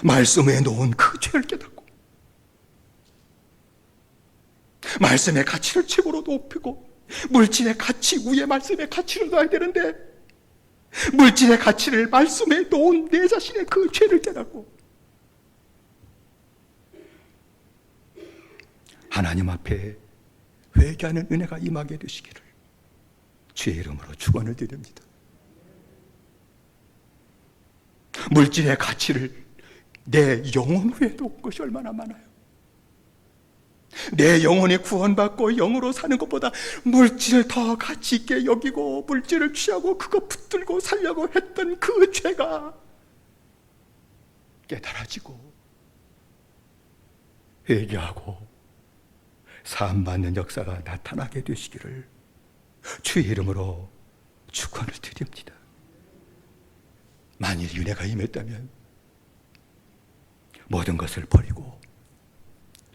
말씀에 놓은 그 죄를 깨닫고 말씀의 가치를 최고로 높이고 물질의 가치 위에 말씀의 가치를 놔야 되는데 물질의 가치를 말씀에 놓은 내 자신의 그 죄를 깨닫고 하나님 앞에 회개하는 은혜가 임하게 되시기를 주의 이름으로 축원을 드립니다. 물질의 가치를 내 영혼 위에 놓은 것이 얼마나 많아요. 내 영혼이 구원받고 영으로 사는 것보다 물질을 더 가치 있게 여기고 물질을 취하고 그거 붙들고 살려고 했던 그 죄가 깨달아지고 회개하고 사함받는 역사가 나타나게 되시기를 주의 이름으로 축원을 드립니다. 만일 은혜가 임했다면 모든 것을 버리고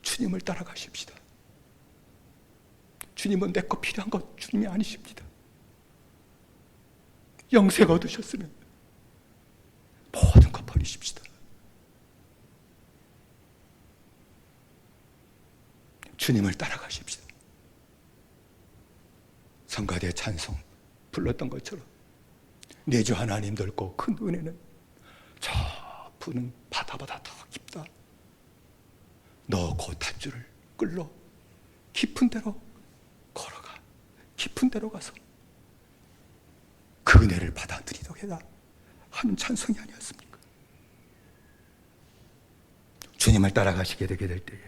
주님을 따라가십시다. 주님은 내 거 필요한 것 주님이 아니십니다. 영생 얻으셨으면 모든 것 버리십시다. 주님을 따라가십시다. 성가대 찬송 불렀던 것처럼 내 주 하나님 넓고 큰 은혜는 저 푸는 바다보다 더 깊다. 너 곧 탑주를 끌러 깊은 데로 걸어가. 깊은 데로 가서 그 은혜를 받아들이도록 해라 하는 찬송이 아니었습니까? 주님을 따라가시게 되게 될 때에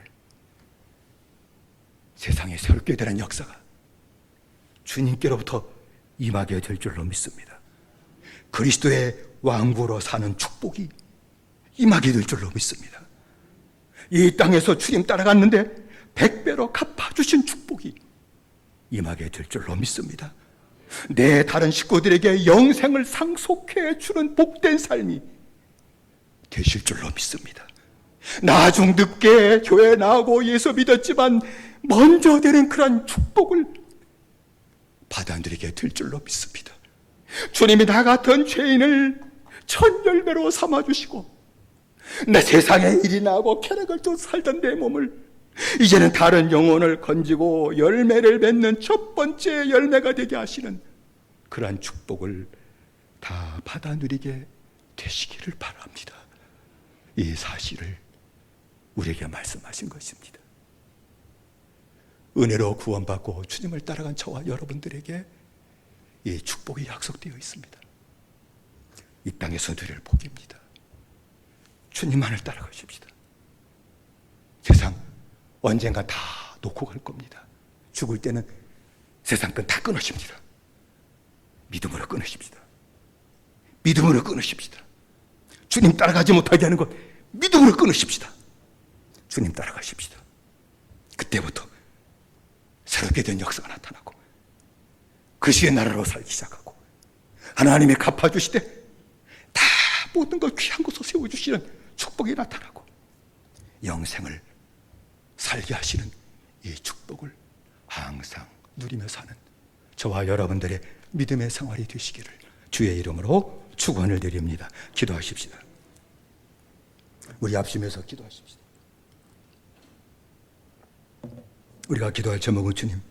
세상에 새롭게 되는 역사가 주님께로부터 임하게 될 줄로 믿습니다. 그리스도의 왕국으로 사는 축복이 임하게 될 줄로 믿습니다. 이 땅에서 주님 따라갔는데 100배로 갚아주신 축복이 임하게 될 줄로 믿습니다. 내 다른 식구들에게 영생을 상속해 주는 복된 삶이 되실 줄로 믿습니다. 나중 늦게 교회 나오고 예수 믿었지만 먼저 되는 그런 축복을 받아들이게 될 줄로 믿습니다. 주님이 나 같은 죄인을 첫 열매로 삼아주시고 내 세상에 일이 나고 쾌락을 쫓아 살던 내 몸을 이제는 다른 영혼을 건지고 열매를 맺는 첫 번째 열매가 되게 하시는 그러한 축복을 다 받아 누리게 되시기를 바랍니다. 이 사실을 우리에게 말씀하신 것입니다. 은혜로 구원받고 주님을 따라간 저와 여러분들에게 이 축복이 약속되어 있습니다. 이 땅에서 누릴 복입니다. 주님만을 따라가십시다. 세상 언젠가 다 놓고 갈 겁니다. 죽을 때는 세상 건 다 끊으십니다. 믿음으로 끊으십시다. 믿음으로 끊으십시다. 주님 따라가지 못하게 하는 것 믿음으로 끊으십시다. 주님 따라가십시다. 그때부터 새롭게 된 역사가 나타나고 그리스도의 나라로 살기 시작하고 하나님이 갚아주시되 다 모든 걸 귀한 곳으로 세워주시는 축복이 나타나고 영생을 살게 하시는 이 축복을 항상 누리며 사는 저와 여러분들의 믿음의 생활이 되시기를 주의 이름으로 축원을 드립니다. 기도하십시다. 우리 합심해서 기도하십시다. 우리가 기도할 제목은 주님,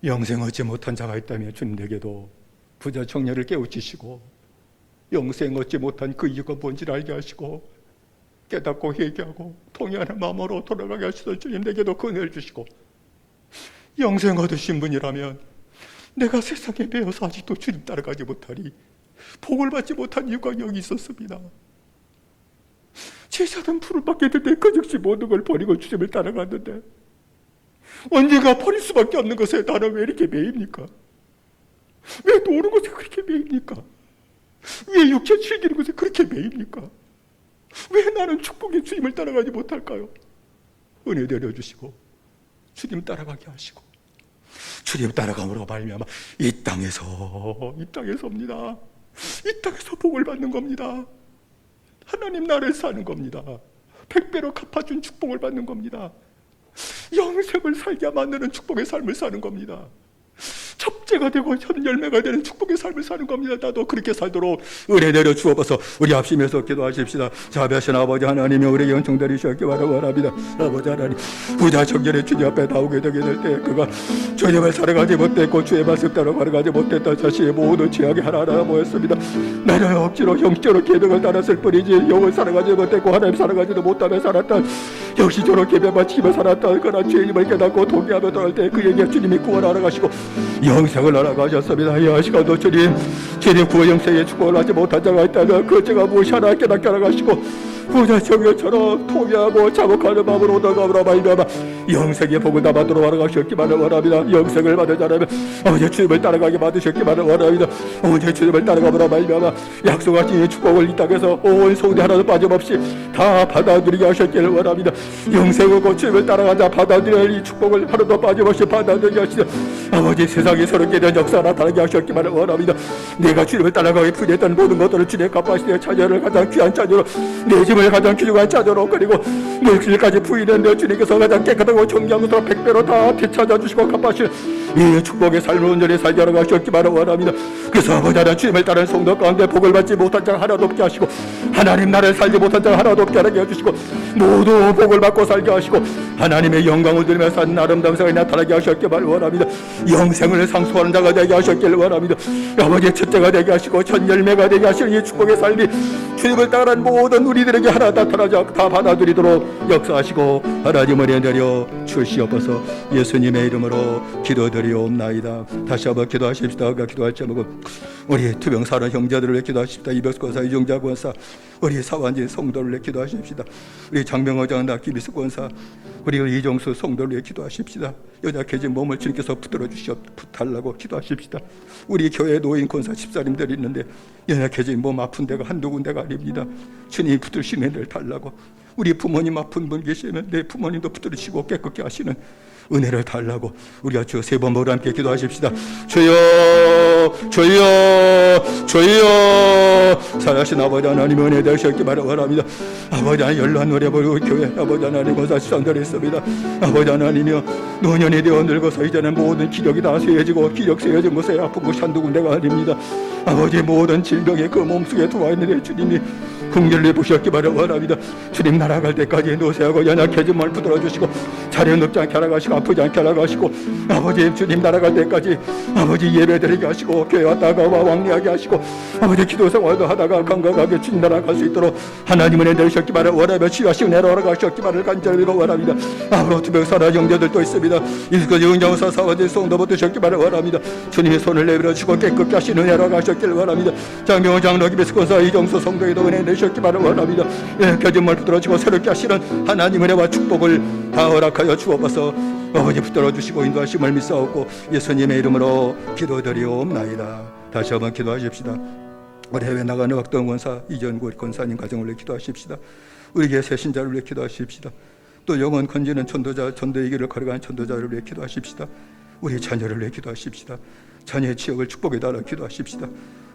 영생 얻지 못한 자가 있다면 주님에게도 부자 청년을 깨우치시고 영생 얻지 못한 그 이유가 뭔지를 알게 하시고 깨닫고 회개하고 통회하는 마음으로 돌아가게 하시던 주님에게도 그 은혜를 주시고 영생 얻으신 분이라면 내가 세상에 매여서 아직도 주님 따라가지 못하니 복을 받지 못한 이유가 여기 있었습니다. 제사는 풀을 받게 될때 그 즉시 모든 걸 버리고 주님을 따라갔는데 언젠가 버릴 수밖에 없는 것에 나는 왜 이렇게 매입니까? 왜 노는 것에 그렇게 매입니까? 왜 육체 즐기는 것에 그렇게 매입니까? 왜 나는 축복의 주님을 따라가지 못할까요? 은혜 내려주시고 주님 따라가게 하시고 주님 따라감으로 말미암아 이 땅에서입니다. 이 땅에서 복을 받는 겁니다. 하나님 나라를 사는 겁니다. 100배로 갚아준 축복을 받는 겁니다. 영생을 살게 만드는 축복의 삶을 사는 겁니다. 첩제가 되고 현 열매가 되는 축복의 삶을 사는 겁니다. 나도 그렇게 살도록 은혜 내려 주옵소서. 우리 합심해서 기도하십시다. 자비하신 아버지 하나님이 우리에게 은총 내리시기 바랍니다. 아버지 하나님, 부자 청년의 주님 앞에 나오게 되게 될 때 그가 주님을 살아가지 못했고 주의 말씀 따라 걸어가지 못했던 자신의 모든 죄악이 하나하나 모였습니다. 나는 억지로 형식적으로 계명을 따랐을 뿐이지 영을 살아가지 못했고 하나님 살아가지도 못하며 살았던 형식적으로 계명만 지키며 살았던 그런 죄인임을 깨닫고 동의하며 떠날 때 그에게 주님이 구원하러 가시고 영생을 알아가셨습니다. 이 시간도 주님 구원 영생의 축복을 하지 못한 자가 있다면 그 죄가 무엇이 하나 깨닫게 알아가시고 부자 청년처럼 통회하고 자복하는 마음으로 얻어가므로 말미암아 영생의 복을 다 받도록 알아가셨기만을 원합니다. 영생을 받은 자라면 어제 주님을 따라가게 받으셨기만을 원합니다. 어제 주님을 따라가므로 말미암아 약속하신 이 축복을 이 땅에서 온 성대 하나도 빠짐없이 다 받아들이게 하셨기를 원합니다. 영생을 곧 주님을 따라가자 받아들일 이 축복을 하나도 빠짐없이 받아들이게 하시되 아버지 세상에 새롭게 된 역사가 나타나게 하셨기만을 원합니다. 내가 주님을 따라가기 부재했던 모든 것들을 주님 갚아시되 자녀를 가장 귀한 자녀로 내 집을 가장 귀중한 자녀로 그리고 물질까지 부인했는데 주님께서 가장 깨끗하고 정결한 것으로 100배로 다 되찾아주시고 갚아주신 이 축복의 삶을 온전히 살게 하러 가셨기만을 원합니다. 그래서 아버지 하나님 주님을 따르는 성도 가운데 복을 받지 못한 자가 하나도 없게 하시고 하나님 나라를 살지 못한 자가 하나도 없게 하게 해주시고 모두 복을 받고 살게 하시고 하나님의 영광을 들으며 사는 아름다운 생활이 나타나게 하셨기만을 원합니다. 영생을 상속하는 자가 되게 하셨기를 원합니다. 아버지의 첫째가 되게 하시고 첫 열매가 되게 하시는 이 축복의 삶이 주님을 따르는 모든 우리들에게 하나 다 받아들이도록 역사하시고 하나님을 내려 주시옵소서. 예수님의 이름으로 기도드리옵나이다. 다시 한번 기도하십시다. 기도할 제목은 우리 투병사는 형제들을 위해 기도하십시다. 이백수 권사, 이종자 권사, 우리 사완진 성도를 위해 기도하십시다. 우리 장명호장, 김희수 권사, 우리 이종수 성도를 위해 기도하십시다. 연약해진 몸을 주님께서 붙들어 달라고 기도하십시다. 우리 교회 노인 권사 집사님들이 있는데 연약해진 몸 아픈 데가 한두 군데가 아닙니다. 주님이 붙드시는 은혜를 달라고. 우리 부모님 아픈 분 계시면 내 부모님도 붙들으시고 깨끗게 하시는 은혜를 달라고 우리가 주 세 번 모두 함께 기도하십시다. 주여 주여 주여. 살아신 아버지 하나님 은혜 되시기 바랍니다. 아버지 하나님 연로한 노래 부르고 교회 아버지 하나님 권사 시선들이 있습니다. 아버지 하나님이여 노년이 되어 늙어서 이제는 모든 기력이 다 쇠해지고 기력 쇠해진 곳에 아픈 곳이 한두 군데가 아닙니다. 아버지 모든 질병이 그 몸속에 들어와 있는데 주님이 긍휼히 보셨기 바랍니다. 주님 날아갈 때까지 노쇠하고 연약해진 몸을 붙들어주시고 자리에 눕지 않게 하라가시고 아프지 않게 하라가시고 아버지 주님 날아갈 때까지 아버지 예배드리게 하시고 교회 왔다가 왕래하게 하시고 아버지 기도 생활도 하다가 건강하게 주님 날아갈 수 있도록 하나님은 은혜 주셨기 바랍니다. 치유하시고 내려오라가셨기 바를 간절히 바랍니다. 앞으로 투병사나 형제들도 있습니다. 이스커지 응장사 사와지 성도 붙으셨기 바랍니다. 주님의 손을 내밀어주시고 깨끗게 하시는 은혜로 가셨길 바랍니다. 장명호 장로 김혜수권사 이정수 성도에도 은혜 내셨기 바랍니다. 거짓말 붙들어주시고 새롭게 하시는 하나님 은혜와 축복을 다 허락하여 주옵소서. 아버지 붙들어주시고 인도하심을 믿사옵고 예수님의 이름으로 기도드리옵나이다. 다시 한번 기도하십시다. 우리 해외 나가는 박동 권사, 이전구 권사님 가정을 위해 기도하십시다. 우리 교회 새신자를 위해 기도하십시다. 또 영원 건지는 전도자, 전도의 길을 걸어가는 전도자를 위해 기도하십시다. 우리 자녀를 위해 기도하십시다. 자녀의 지역을 축복해달라고 기도하십시다.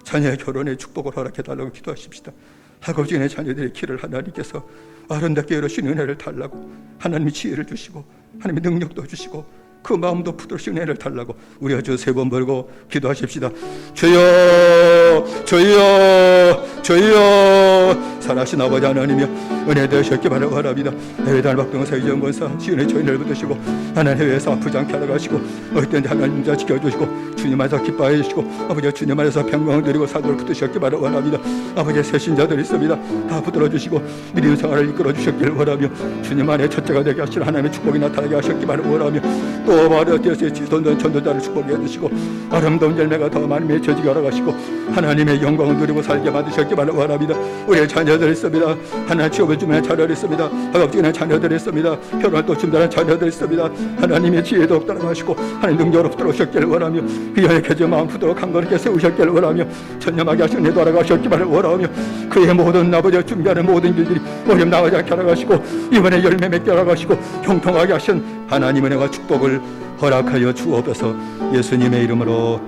자녀의 결혼에 축복을 허락해달라고 기도하십시다. 학업 중에 자녀들의 길을 하나님께서 아름답게 열어주신 은혜를 달라고 하나님이 지혜를 주시고 하나님의 능력도 주시고 그 마음도 붙드신 은혜를 달라고 우리가 주 세 번 벌고 기도하십시다. 주여 주여 주여. 살아신 아버지 하나님이여 은혜 되셨기 바랍니다. 해외 달박동사 이정권사 지은의 저인을 붙드시고 하나님 해외에서 아프지 않게 하라가시고 어디든지 하나님 자 지켜주시고 주님 안에서 기뻐해 주시고 아버지 주님 안에서 평강을 누리고 사도를 붙드셨기 바랍니다. 아버지 새신자들 있습니다. 다 붙들어 주시고 믿음 생활을 이끌어 주셨기를 바라며 주님 안에 첫째가 되게 하시는 하나님의 축복이 나타나게 하셨기 바라며 또 마리아 떼어서 지도는 전도자를 축복해 주시고 아름다운 열매가 더 많이 맺혀지게 하라가시고 하나님의 영광을 누리고 살게 만드셨기 바랍니다. 우리의 자녀들 있습니다. 하나님 취업을 주면 자녀들 있습니다. 학업중에 자녀들 있습니다. 결혼을 또 준다는 자녀들 있습니다. 하나님의 지혜도 따라가시고 하나님 능력으로 붙들어오셨기를 원하며 그의 개저 마음 붙들어 강건하게 세우셨기를 원하며 전념하게 하시는 내 돌아가셨기 바라며 그의 모든 아버지가 준비하는 모든 일들이 어려움 나가지 않게 하라가시고 이번에 열매 맺게 하라가시고 형통하게 하신 하나님의 은혜와 축복을 허락하여 주옵소서. 예수님의 이름으로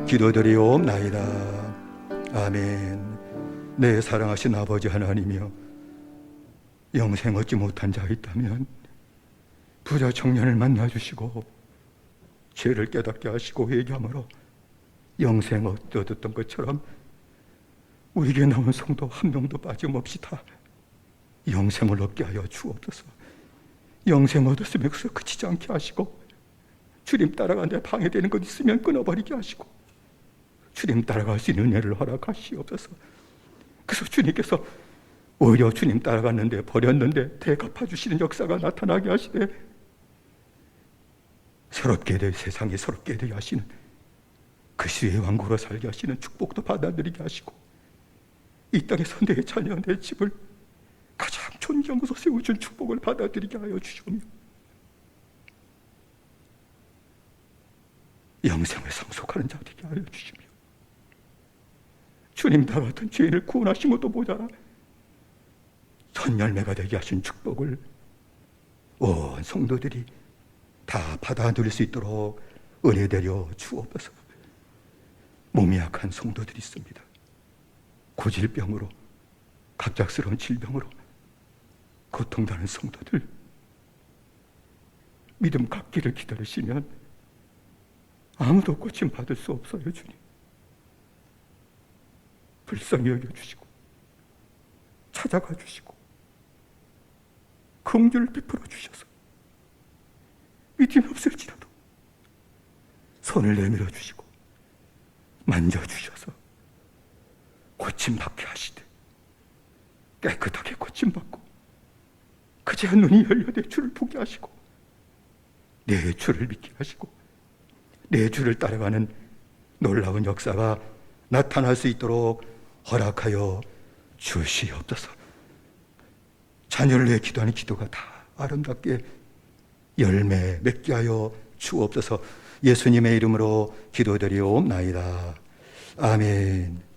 기도드리옵나이다. 아멘. 내 사랑하신 아버지 하나님이여 영생 얻지 못한 자 있다면 부자 청년을 만나주시고 죄를 깨닫게 하시고 회개함으로 영생 얻었던 것처럼 우리에게 남은 성도 한 명도 빠짐없이 다 영생을 얻게 하여 주옵소서. 영생 얻었으면 그래서 그치지 않게 하시고 주님 따라가는데 방해되는 것 있으면 끊어버리게 하시고 주님 따라갈 수 있는 은혜를 허락하시옵소서. 그래서 주님께서 오히려 주님 따라갔는데 버렸는데 대갚아주시는 역사가 나타나게 하시되 새롭게 되어 세상이 새롭게 되게 하시는 그리스도의 왕국으로 살게 하시는 축복도 받아들이게 하시고 이 땅에서 내 자녀 내 집을 가장 존귀한 곳으로 세워준 축복을 받아들이게 하여 주시오며 영생을 상속하는 자 되게 하여 주시며 주님 다 같은 죄인을 구원하신 것도 모자라 선열매가 되게 하신 축복을 온 성도들이 다 받아 누릴 수 있도록 은혜되려 주옵소서. 몸이 약한 성도들이 있습니다. 고질병으로 갑작스러운 질병으로 고통당하는 성도들 믿음 갖기를 기다리시면 아무도 고침 받을 수 없어요. 주님 불쌍히 여겨주시고 찾아가 주시고 긍휼을 베풀어 주셔서 믿음이 없을지라도 손을 내밀어 주시고 만져주셔서 고침받게 하시되 깨끗하게 고침받고 그제야 눈이 열려 내 주를 보게 하시고 내 주를 믿게 하시고 내 주를 따라가는 놀라운 역사가 나타날 수 있도록 허락하여 주시옵소서. 자녀를 위해 기도하는 기도가 다 아름답게 열매 맺게 하여 주옵소서. 예수님의 이름으로 기도드리옵나이다. 아멘.